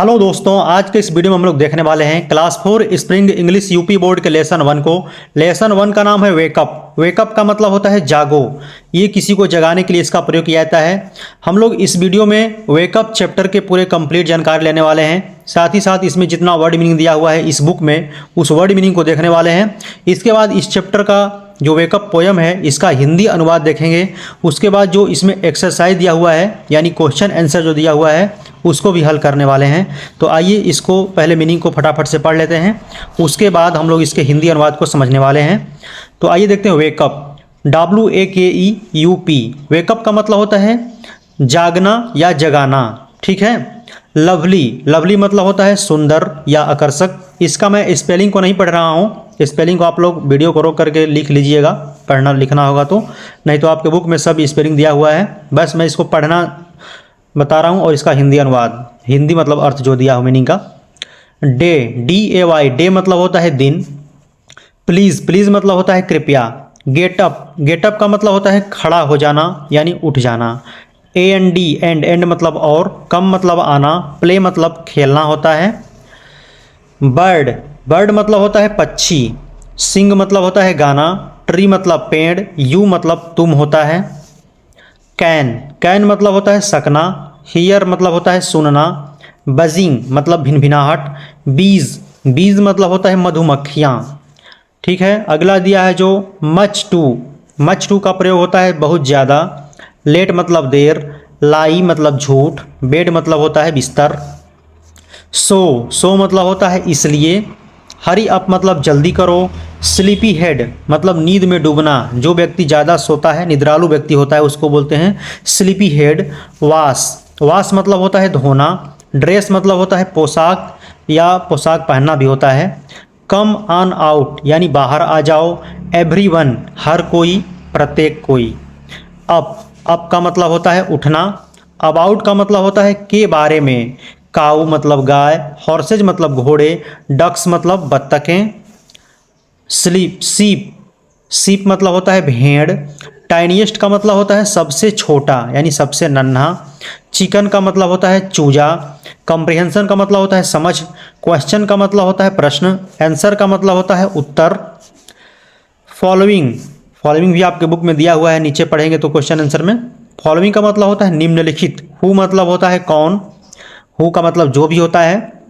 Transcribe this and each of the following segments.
Hello दोस्तों, आज के इस वीडियो में हम लोग देखने वाले हैं class 4 spring English UP board के लेसन 1 को। लेसन 1 का नाम है वेकअप। वेकअप का मतलब होता है जागो। ये किसी को जगाने के लिए इसका प्रयोग किया जाता है। हम लोग इस वीडियो में वेकअप चैप्टर के पूरे कंप्लीट जानकारी लेने वाले हैं। साथ ही साथ इसमें जितना वर्ड मीनिंग दिया हुआ है इस बुक में, उस वर्ड मीनिंग को देखने वाले हैं। इसके बाद इस चैप्टर का जो वेकअप पोयम है इसका हिंदी अनुवाद देखेंगे। उसके बाद जो इसमें एक्सरसाइज दिया हुआ है यानी क्वेश्चन आंसर जो दिया हुआ है उसको भी हल करने वाले हैं। तो आइए इसको पहले मीनिंग को फटाफट से पढ़ लेते हैं, उसके बाद हम लोग इसके हिंदी अनुवाद को समझने वाले हैं। तो आइए देखते हैं वेकअप। WAKEUP। वेकअप का मतलब होता है जागना या जगाना, ठीक है। लवली, लवली मतलब होता है सुंदर या आकर्षक। इसका मैं स्पेलिंग को नहीं पढ़ रहा हूँ, स्पेलिंग को आप लोग वीडियो को रोक करके लिख लीजिएगा, पढ़ना लिखना होगा तो, नहीं तो आपके बुक में सब स्पेलिंग दिया हुआ है। बस मैं इसको पढ़ना बता रहा हूँ और इसका हिंदी अनुवाद, हिंदी मतलब अर्थ जो दिया हो मीनिंग का। डे, DAY, डे मतलब होता है दिन। प्लीज़, प्लीज़ मतलब होता है कृपया। गेटअप, गेटअप का मतलब होता है खड़ा हो जाना यानी उठ जाना। AND, एंड, एंड मतलब और, कम मतलब आना, प्ले मतलब खेलना होता है। बर्ड, बर्ड मतलब होता है पक्षी। सिंग मतलब होता है गाना। ट्री मतलब पेड़। यू मतलब तुम होता है। कैन, कैन मतलब होता है सकना। हियर मतलब होता है सुनना। बजिंग मतलब भिनभिनाहट। बीज, बीज मतलब होता है मधुमक्खियाँ, ठीक है। अगला दिया है जो मच टू, मच टू का प्रयोग होता है बहुत ज़्यादा। लेट मतलब देर। लाई मतलब झूठ। बेड मतलब होता है बिस्तर। सो, सो मतलब होता है इसलिए। हरी अप मतलब जल्दी करो। स्लीपी हेड मतलब नींद में डूबना, जो व्यक्ति ज़्यादा सोता है, निद्रालु व्यक्ति होता है, उसको बोलते हैं स्लीपी हेड। वाश, वाश मतलब होता है धोना। ड्रेस मतलब होता है पोशाक या पोशाक पहनना भी होता है। कम ऑन आउट यानी बाहर आ जाओ। एवरीवन हर कोई, प्रत्येक कोई। अप, अप का मतलब होता है उठना। अबाउट का मतलब होता है के बारे में। काऊ मतलब गाय। हॉर्सेज मतलब घोड़े। डक्स मतलब बत्तखें। स्लीप, सीप, सीप मतलब होता है भेड़। टाइनिएस्ट का मतलब होता है सबसे छोटा यानी सबसे नन्हा। चिकन का मतलब होता है चूजा। कॉम्प्रिहेंशन का मतलब होता है समझ। क्वेश्चन का मतलब होता है प्रश्न। आंसर का मतलब होता है उत्तर। फॉलोइंग, फॉलोइंग भी आपके बुक में दिया हुआ है, नीचे पढ़ेंगे तो क्वेश्चन आंसर में। फॉलोइंग का मतलब होता है निम्नलिखित। हु मतलब होता है कौन। हु का मतलब जो भी होता है,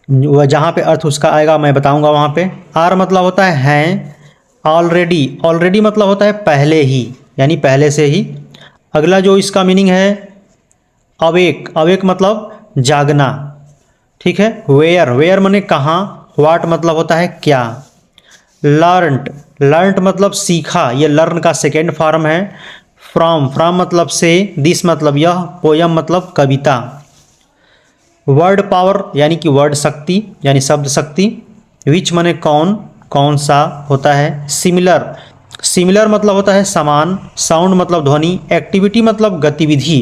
वह जहाँ पे अर्थ उसका आएगा मैं बताऊंगा वहाँ पे। आर मतलब होता है हैं। ऑलरेडी, ऑलरेडी मतलब होता है पहले ही यानी पहले से ही। अगला जो इसका मीनिंग है अवेक, अवेक मतलब जागना, ठीक है। वेयर, वेयर माने कहाँ। व्हाट मतलब होता है क्या। लर्नड, लर्नड मतलब सीखा, ये लर्न का सेकेंड फॉर्म है। फ्रॉम, फ्रॉम मतलब से। दिस मतलब यह। पोयम मतलब कविता। वर्ड पावर यानी कि वर्ड शक्ति यानी शब्द शक्ति। विच माने कौन, कौन सा होता है। सिमिलर, सिमिलर मतलब होता है समान। साउंड मतलब ध्वनि। एक्टिविटी मतलब गतिविधि।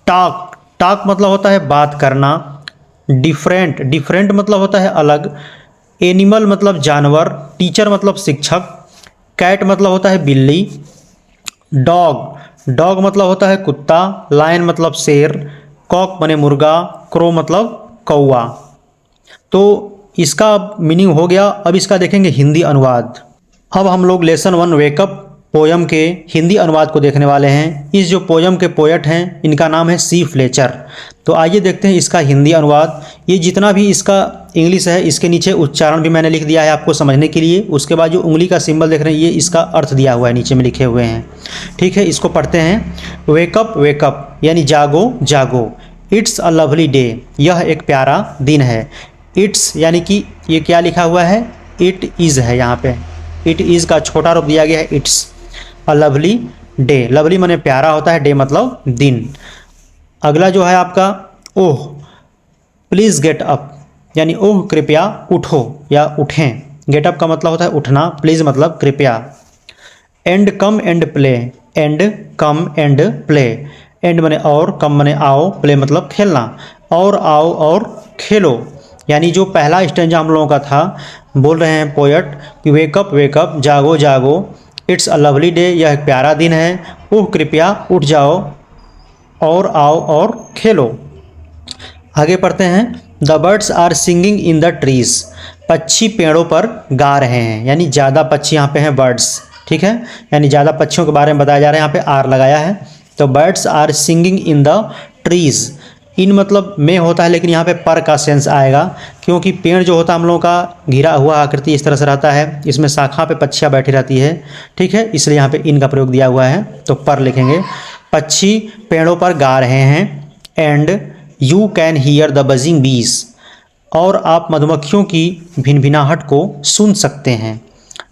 टॉक, टॉक मतलब होता है बात करना। डिफरेंट, डिफरेंट मतलब होता है अलग। एनिमल मतलब जानवर। टीचर मतलब शिक्षक। कैट मतलब होता है बिल्ली। डॉग, डॉग मतलब होता है कुत्ता। लायन मतलब शेर। कॉक माने मुर्गा। क्रो मतलब कौवा। तो इसका मीनिंग हो गया। अब इसका देखेंगे हिंदी अनुवाद। अब हम लोग लेसन 1 वेकअप पोयम के हिंदी अनुवाद को देखने वाले हैं। इस जो पोयम के पोएट हैं इनका नाम है सी फ्लेचर। तो आइए देखते हैं इसका हिंदी अनुवाद। ये जितना भी इसका इंग्लिश है इसके नीचे उच्चारण भी मैंने लिख दिया है आपको समझने के लिए। उसके बाद जो उंगली का सिंबल देख रहे हैं ये इसका अर्थ दिया हुआ है, नीचे में लिखे हुए हैं, ठीक है। इसको पढ़ते हैं। वेकअप, वेकअप यानी जागो, जागो। इट्स अ लवली डे, यह एक प्यारा दिन है। इट्स यानी कि ये क्या लिखा हुआ है, इट इज़ है यहाँ पे। इट इज़ का छोटा रूप दिया गया है it's. A lovely day, lovely माने प्यारा होता है, डे मतलब दिन। अगला जो है आपका ओह, प्लीज़ गेट अप यानी ओह कृपया उठो या उठें। गेट अप का मतलब होता है उठना। प्लीज़ मतलब कृपया। And come and play, and come and play. And माने और, कम माने आओ, प्ले मतलब खेलना। और आओ और खेलो यानी जो पहला स्टेंजा हम लोगों का था, बोल रहे हैं पोएट कि वेकअप, वेकअप जागो, जागो। इट्स अ लवली डे, यह एक प्यारा दिन है। ओह कृपया उठ जाओ। और आओ और खेलो। आगे पढ़ते हैं। The birds are singing in the trees. पक्षी पेड़ों पर गा रहे हैं, यानी ज़्यादा पक्षी यहाँ पे हैं बर्ड्स, ठीक है, यानी ज़्यादा पक्षियों के बारे में बताया जा रहा है, यहाँ पे आर लगाया है। तो birds are singing in the trees, in मतलब में होता है लेकिन यहाँ पे पर का सेंस आएगा, क्योंकि पेड़ जो होता है हम लोगों का घिरा हुआ आकृति इस तरह से रहता है, इसमें शाखा पे पक्षियाँ बैठी रहती है, ठीक है, इसलिए यहाँ पे इन का प्रयोग दिया हुआ है, तो पर लिखेंगे। पक्षी पेड़ों पर गा रहे हैं। And you can hear the buzzing बीज, और आप मधुमक्खियों की भिनभिनाहट को सुन सकते हैं।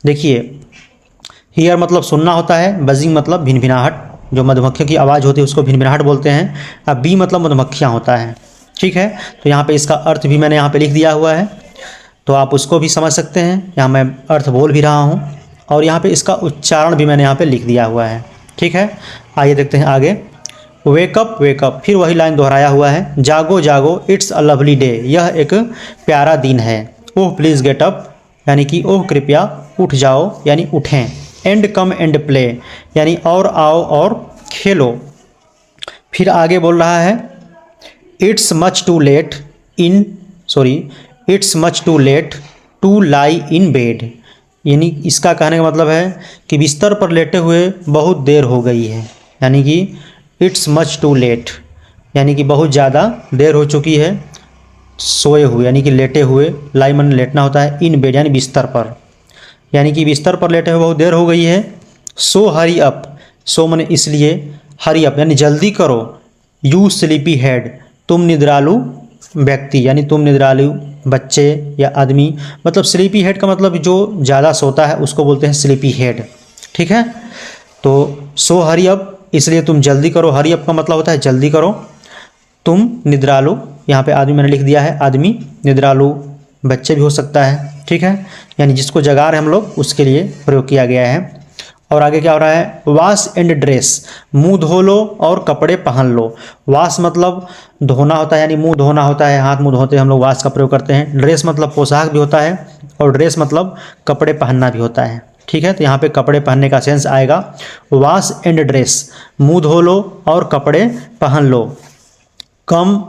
देखिए, हीयर मतलब सुनना होता है, बजिंग मतलब भिनभिनाहट, जो मधुमक्खियों की आवाज़ होती है उसको भिनभिनाहट बोलते हैं। अब बी मतलब मधुमक्खियाँ होता है, ठीक है, तो यहाँ पे इसका अर्थ भी मैंने यहाँ पे लिख दिया हुआ है, तो आप उसको भी समझ सकते हैं, यहाँ मैं अर्थ बोल भी रहा हूँ, और यहाँ पे इसका उच्चारण भी मैंने यहाँ पे लिख दिया हुआ है, ठीक है। आइए देखते हैं आगे। वेकअप, फिर वही लाइन दोहराया हुआ है। जागो जागो, इट्स अ लवली डे, यह एक प्यारा दिन है। ओह प्लीज़ गेट अप, यानी कि ओह कृपया उठ जाओ, यानी उठें। एंड कम एंड प्ले, यानी और आओ और खेलो। फिर आगे बोल रहा है it's much too late to lie in bed, यानी इसका कहने का मतलब है कि बिस्तर पर लेटे हुए बहुत देर हो गई है, यानी कि इट्स मच टू लेट, यानी कि बहुत ज़्यादा देर हो चुकी है सोए हुए, यानी कि लेटे हुए, लाई मन लेटना होता है, इन बेड यानी बिस्तर पर, यानी कि बिस्तर पर लेटे हुए बहुत देर हो गई है। सो हरी अप, सो मने इसलिए, हरी अप यानी जल्दी करो। यू स्लीपी हेड, तुम निद्रालु व्यक्ति, यानी तुम निद्रालु बच्चे या आदमी, मतलब स्लीपी हेड का मतलब जो ज़्यादा सोता है उसको बोलते हैं स्लीपी हेड, ठीक है। तो सो हरी अप, इसलिए तुम जल्दी करो, हरी अप का मतलब होता है जल्दी करो। तुम निद्रालु, यहाँ पे आदमी मैंने लिख दिया है, आदमी, निद्रालु बच्चे भी हो सकता है, ठीक है, यानी जिसको जगा रहे हम लोग उसके लिए प्रयोग किया गया है। और आगे क्या हो रहा है, वॉश एंड ड्रेस, मुंह धो लो और कपड़े पहन लो। वॉश मतलब धोना होता है, यानी मुंह धोना होता है, हाथ मुंह धोते हम लोग वॉश का प्रयोग करते हैं। ड्रेस मतलब पोशाक भी होता है, और ड्रेस मतलब कपड़े पहनना भी होता है, ठीक है, तो यहाँ पे कपड़े पहनने का सेंस आएगा। वॉश एंड ड्रेस, मुंह धो लो और कपड़े पहन लो। Come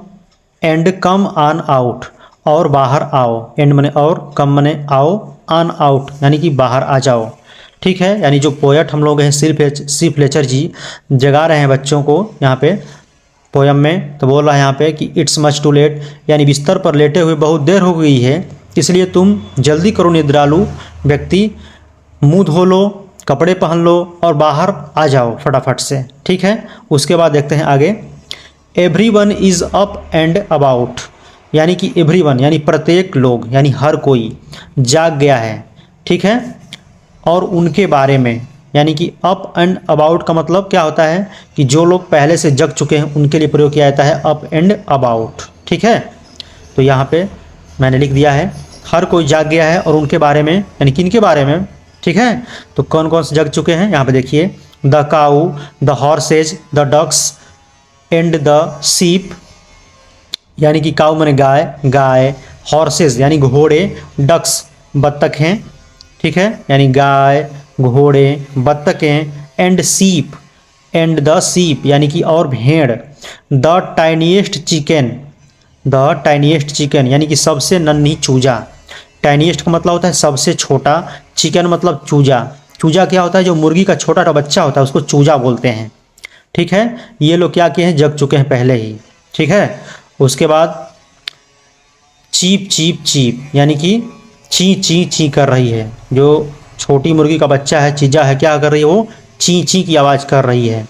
and come on out, और बाहर आओ, एंड मने और, कम मने आओ, ऑन आउट यानी कि बाहर आ जाओ, ठीक है, यानी जो पोएट हम लोग हैं सी फ्लेचर जी जगा रहे हैं बच्चों को यहाँ पे पोयम में, तो बोल रहा है यहाँ पे कि इट्स मच टू लेट, यानी बिस्तर पर लेटे हुए बहुत देर हो गई है, इसलिए तुम जल्दी करो निद्रालु व्यक्ति, मुंह धो लो, कपड़े पहन लो और बाहर आ जाओ फटाफट से, ठीक है। उसके बाद देखते हैं आगे। Everyone is up and about, यानी कि एवरीवन यानी प्रत्येक लोग, यानी हर कोई जाग गया है, ठीक है, और उनके बारे में, यानी कि अप एंड अबाउट का मतलब क्या होता है कि जो लोग पहले से जग चुके हैं उनके लिए प्रयोग किया जाता है अप एंड अबाउट, ठीक है। तो यहाँ पे मैंने लिख दिया है हर कोई जाग गया है और उनके बारे में, यानी किनके बारे में, ठीक है। तो कौन कौन से जग चुके हैं यहाँ पे देखिए, the cow, the horses, the ducks and the sheep, यानी कि काऊ माने गाय, हॉर्सेज यानी घोड़े, डक्स बत्तख हैं, ठीक है, यानी गाय, घोड़े, बत्तखें, एंड सीप, एंड द सीप यानी कि और भेड़, द टाइनिएस्ट चिकन यानी कि सबसे नन्ही चूजा, टाइनिएस्ट का मतलब होता है सबसे छोटा, चिकन मतलब चूजा, चूजा क्या होता है जो मुर्गी का छोटा सा बच्चा होता है उसको चूजा बोलते हैं, ठीक है। ये लोग क्या किए हैं, जग चुके हैं पहले ही, ठीक है। उसके बाद चीप यानी कि ची कर रही है, जो छोटी मुर्गी का बच्चा है, चीजा है, क्या कर रही है, वो ची की आवाज़ कर रही है।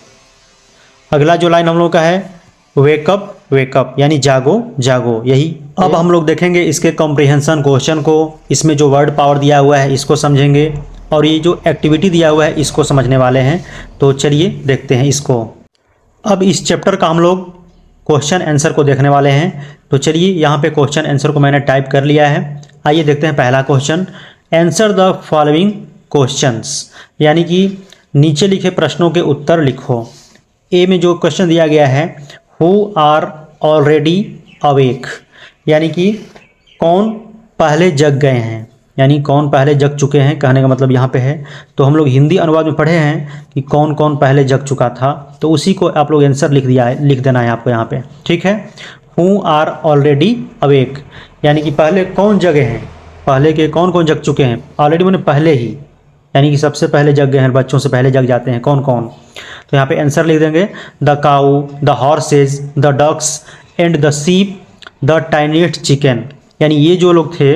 अगला जो लाइन हम लोग का है वेकअप यानी जागो, यही। अब हम लोग देखेंगे इसके कॉम्प्रिहेंशन क्वेश्चन को, इसमें जो वर्ड पावर दिया हुआ है इसको समझेंगे, और ये जो एक्टिविटी दिया हुआ है इसको समझने वाले हैं। तो चलिए देखते हैं इसको। अब इस चैप्टर का हम लोग क्वेश्चन आंसर को देखने वाले हैं, तो चलिए यहाँ पे क्वेश्चन आंसर को मैंने टाइप कर लिया है। आइए देखते हैं पहला question, answer the following questions, यानी कि नीचे लिखे प्रश्नों के उत्तर लिखो। ए में जो क्वेश्चन दिया गया है, हु आर ऑलरेडी अवेक, यानी कि कौन पहले जग गए हैं, यानी कौन पहले जग चुके हैं, कहने का मतलब यहाँ पे है। तो हम लोग हिंदी अनुवाद में पढ़े हैं कि कौन कौन पहले जग चुका था, तो उसी को आप लोग आंसर लिख देना है आपको यहाँ पे, ठीक है। हु आर ऑलरेडी अवेक, यानी कि पहले कौन जगे हैं, पहले के कौन कौन जग चुके हैं। ऑलरेडी मैंने पहले ही, यानी कि सबसे पहले जग गए हैं, बच्चों से पहले जग जाते हैं, कौन कौन। तो यहाँ पे आंसर लिख देंगे the cow, the horses, the ducks and the sheep, the tiniest chicken, यानी ये जो लोग थे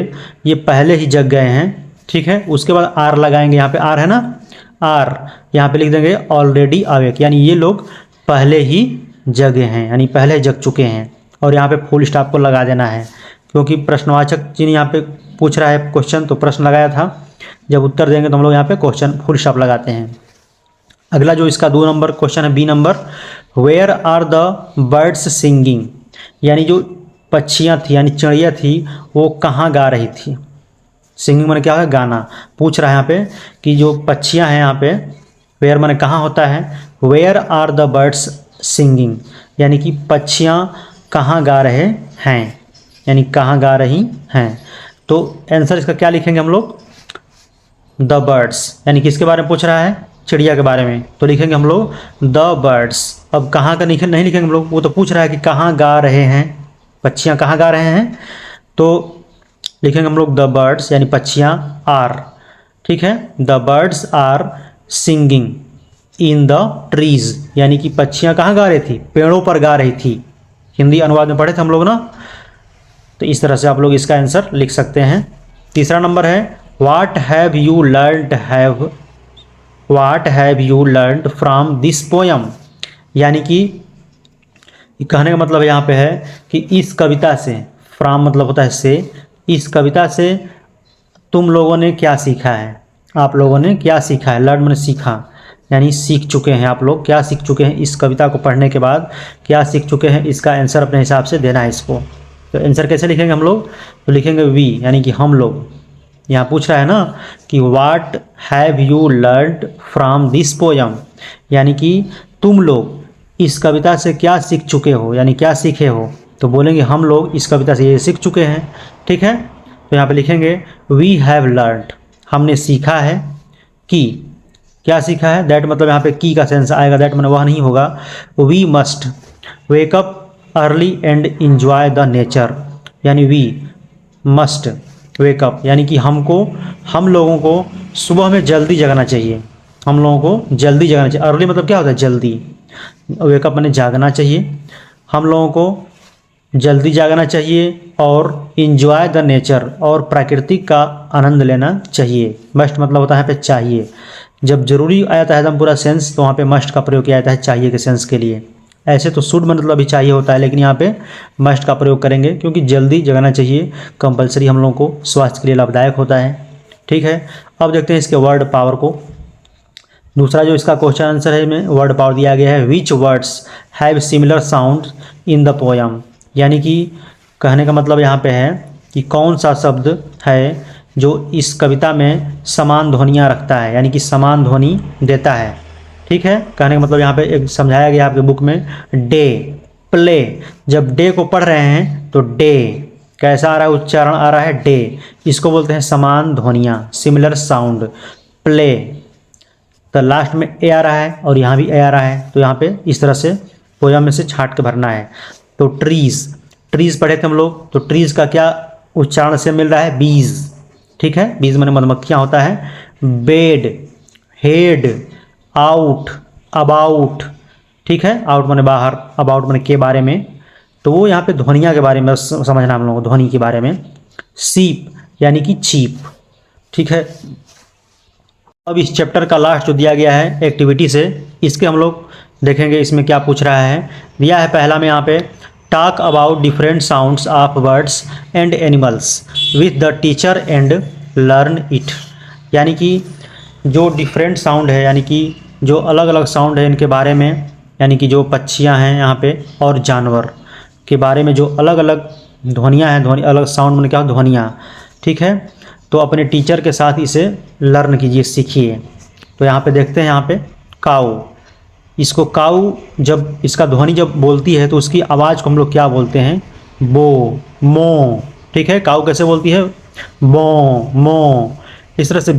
ये पहले ही जग गए हैं। ठीक है, उसके बाद आर लगाएंगे, यहाँ पे आर है ना, आर यहाँ पे लिख देंगे ऑलरेडी अवेक, यानी ये लोग पहले ही जगे हैं, यानी पहले जग चुके हैं। और यहाँ पे फुल स्टॉप को लगा देना है, क्योंकि प्रश्नवाचक जी ने यहाँ पे पूछ रहा है क्वेश्चन, तो प्रश्न लगाया था, जब उत्तर देंगे तो हम लोग यहाँ पे क्वेश्चन फुल स्टॉप लगाते हैं। अगला जो इसका 2 नंबर क्वेश्चन है, B number, where are the birds singing, यानी जो पक्षियाँ थी यानी चिड़िया थी वो कहाँ गा रही थी। सिंगिंग माने क्या है, गाना। पूछ रहा है यहाँ पे कि जो पक्षियाँ हैं यहाँ पे, वेयर माने कहाँ होता है, where are the birds singing, यानी कि पक्षियाँ कहाँ गा रहे हैं, यानी कहाँ गा रही हैं। तो आंसर इसका क्या लिखेंगे हम लोग, द बर्ड्स, यानी किसके बारे में पूछ रहा है, चिड़िया के बारे में, तो लिखेंगे हम लोग द बर्ड्स। अब कहाँ का नहीं लिखेंगे हम लोग, वो तो पूछ रहा है कि कहाँ गा रहे हैं, पक्षियाँ कहाँ गा रहे हैं, तो लिखेंगे हम लोग द बर्ड्स, यानी पक्षियाँ आर। ठीक है, the birds are singing in the trees, यानी कि पक्षियाँ कहाँ गा रही थी, पेड़ों पर गा रही थी। हिंदी अनुवाद में पढ़े थे हम लोग ना, तो इस तरह से आप लोग इसका आंसर लिख सकते हैं। तीसरा नंबर है, what have you learned from this poem, यानी कि कहने का मतलब यहाँ पे है कि इस कविता से, फ्रॉम मतलब होता है से, इस कविता से तुम लोगों ने क्या सीखा है, आप लोगों ने क्या सीखा है। लर्न मैंने सीखा, यानी सीख चुके हैं, आप लोग क्या सीख चुके हैं, इस कविता को पढ़ने के बाद क्या सीख चुके हैं, इसका आंसर अपने हिसाब से देना है इसको। तो आंसर कैसे लिखेंगे हम लोग, तो लिखेंगे वी, यानी कि हम लोग। यहाँ पूछ रहा है ना कि what have you learned from this poem, यानी कि तुम लोग इस कविता से क्या सीख चुके हो, यानी क्या सीखे हो, तो बोलेंगे हम लोग इस कविता से ये सीख चुके हैं। ठीक है, तो यहाँ पे लिखेंगे वी हैव लर्नड, हमने सीखा है कि, क्या सीखा है, दैट मतलब यहाँ पे की का सेंस आएगा, दैट मतलब वह नहीं होगा। We must wake up early and enjoy the nature, यानी वी मस्ट वेकअप, यानी कि हम लोगों को सुबह में जल्दी जगना चाहिए, हम लोगों को जल्दी जगना चाहिए। अर्ली मतलब क्या होता है, जल्दी, वेकअप माने जागना चाहिए, हम लोगों को जल्दी जागना चाहिए, और इंजॉय द नेचर, और प्रकृति का आनंद लेना चाहिए। मस्ट मतलब होता है पे चाहिए, जब जरूरी आया था एकदम पूरा सेंस, तो वहाँ पे मस्ट का प्रयोग किया जाता है चाहिए के सेंस के लिए। ऐसे तो शुड मतलब अभी चाहिए होता है, लेकिन यहाँ पे मस्ट का प्रयोग करेंगे, क्योंकि जल्दी जगाना चाहिए, कंपलसरी हम लोगों को स्वास्थ्य के लिए लाभदायक होता है। ठीक है, अब देखते हैं इसके वर्ड पावर को। दूसरा जो इसका क्वेश्चन आंसर है में वर्ड पावर दिया गया है, विच words have similar sound in the poem, यानी कि कहने का मतलब यहाँ पे है कि कौन सा शब्द है जो इस कविता में समान ध्वनियाँ रखता है, यानी कि समान ध्वनि देता है। ठीक है, कहने का मतलब यहाँ पे एक समझाया गया आपके बुक में, डे, प्ले, जब डे को पढ़ रहे हैं तो डे कैसा आ रहा है, उच्चारण आ रहा है डे, इसको बोलते हैं समान ध्वनियाँ, सिमिलर साउंड। प्ले तो लास्ट में ए आ रहा है और यहाँ भी ए आ रहा है, तो यहाँ पे इस तरह से पोयम में से छाट के भरना है। तो ट्रीज पढ़े थे हम लोग, तो ट्रीज का क्या उच्चारण से मिल रहा है, बीज। ठीक है, बीज माने मधुमक्खियाँ होता है। Bed, head, out, about. ठीक है, आउट माने बाहर, अबाउट माने के बारे में, तो वो यहाँ पे ध्वनिया के बारे में समझना हम लोगों को, ध्वनि के बारे में। सीप यानी कि चीप। ठीक है, अब इस चैप्टर का लास्ट जो दिया गया है एक्टिविटी से, इसके हम लोग देखेंगे इसमें क्या पूछ रहा है। दिया है पहला में यहाँ पे, talk about different sounds of birds and animals with the teacher and learn it, यानी कि जो डिफरेंट साउंड है, यानी कि जो अलग अलग साउंड है इनके बारे में, यानी कि जो पक्षियाँ हैं यहाँ पे और जानवर के बारे में जो अलग अलग ध्वनियाँ हैं, ध्वनि अलग साउंड में क्या ध्वनियाँ। ठीक है, तो अपने टीचर के साथ इसे लर्न कीजिए, सीखिए। तो यहाँ पे देखते हैं, यहाँ पे काऊ, इसको काऊ जब इसका ध्वनि जब बोलती है तो उसकी आवाज़ को हम लोग क्या बोलते हैं, बो, मो। ठीक है, काऊ कैसे बोलती है, बो, मो। इस तरह से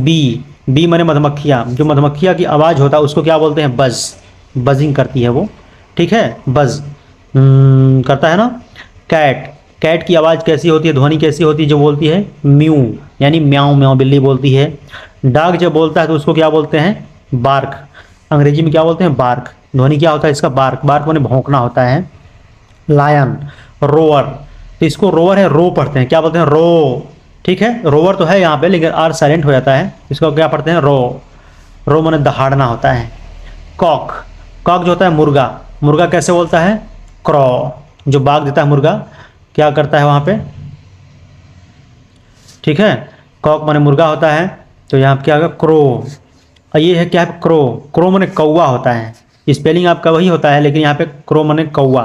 बी माने मधुमक्खियाँ, जो मधुमक्खियाँ की आवाज़ होता है उसको क्या बोलते हैं, बज, बजिंग करती है वो। ठीक है, बज करता है ना। कैट, कैट की आवाज़ कैसी होती है, ध्वनि कैसी होती है, जो बोलती है म्यू, यानी म्याऊं म्याऊं बिल्ली बोलती है। डॉग जब बोलता है तो उसको क्या बोलते हैं, बार्क, अंग्रेजी में क्या बोलते हैं, बार्क। ध्वनि क्या होता है इसका, बार्क, बार्क माने भौंकना होता है। लायन, रोअर, तो इसको रोअर है, रो पढ़ते हैं, क्या बोलते हैं, रो, ठीक है। रोवर तो है यहाँ पे लेकिन आर साइलेंट हो जाता है, इसको क्या पढ़ते हैं, रो, रो माने दहाड़ना होता है। कॉक, कॉक जो होता है मुर्गा, मुर्गा कैसे बोलता है, क्रॉ, जो बाग देता है मुर्गा क्या करता है वहाँ पे, ठीक है। कॉक माने मुर्गा होता है, तो यहाँ पे क्या होगा, क्रो। और ये है क्या है, क्रो, क्रो माने कौवा होता है, स्पेलिंग आपका वही होता है लेकिन यहाँ पे क्रो माने कौवा।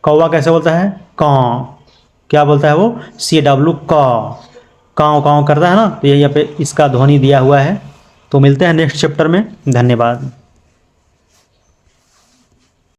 कौवा कैसे बोलता है, कां, क्या बोलता है वो, CW, काँव काँव करता है ना, तो ये यहाँ पे इसका ध्वनि दिया हुआ है। तो मिलते हैं नेक्स्ट चैप्टर में, धन्यवाद।